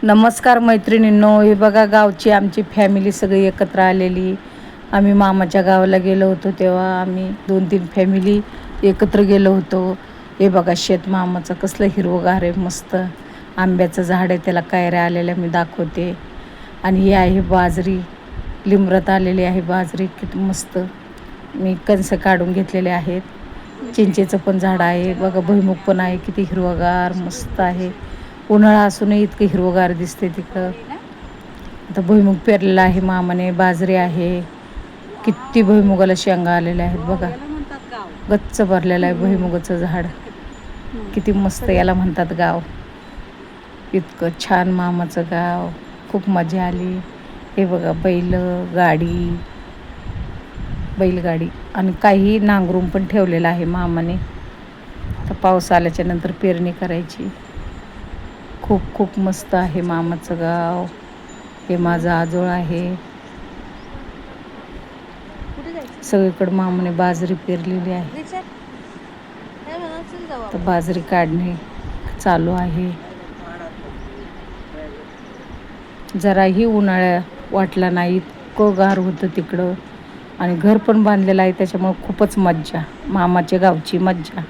नमस्कार मैत्रिणींनो, हे बघा गावची आमची फॅमिली सगळी एकत्र आलेली. आम्ही मामाच्या गावाला गेलो होतो तेव्हा आम्ही 2-3 फॅमिली एकत्र गेलो होतो. हे बघा शेत मामाचं कसलं हिरवंगार आहे, मस्त आंब्याचं झाड आहे, त्याला कैऱ्या आलेल्या मी दाखवते. आणि ही आहे बाजरी, लिमरत आलेली आहे बाजरी, किती मस्त. मी कणस काढून घेतलेले आहेत. चिंचेचं पण झाड आहे बघा, भुईमुग पण आहे, किती हिरवंगार मस्त आहे. उन्हाळा असूनही इतकं हिरवंगार दिसते तिकडं. आता भुईमुग पेरलेला आहे मामाने, बाजरी आहे, किती भुईमुगाला शेंगा आलेल्या आहेत बघा. गच्च भरलेलं आहे भुईमुगाचं झाड, किती मस्त. याला म्हणतात गाव. इतकं छान मामाचं गाव, खूप मजा आली. हे बघा बैलगाडी आणि काही नांगरून पण ठेवलेलं आहे मामाने. आता पाऊस आल्याच्या नंतर पेरणी करायची. खूप खूप मस्त आहे मामाचं गाव. हे माझं आजोळ आहे. सगळीकडे मामाने बाजरी पेरलेली आहे. तर बाजरी काढणे चालू आहे. जराही उन्हाळ्या वाटला नाही, इतकं गार होतं तिकडं. आणि घर पण बांधलेलं आहे, त्याच्यामुळे खूपच मज्जा, मामाच्या गावची मज्जा.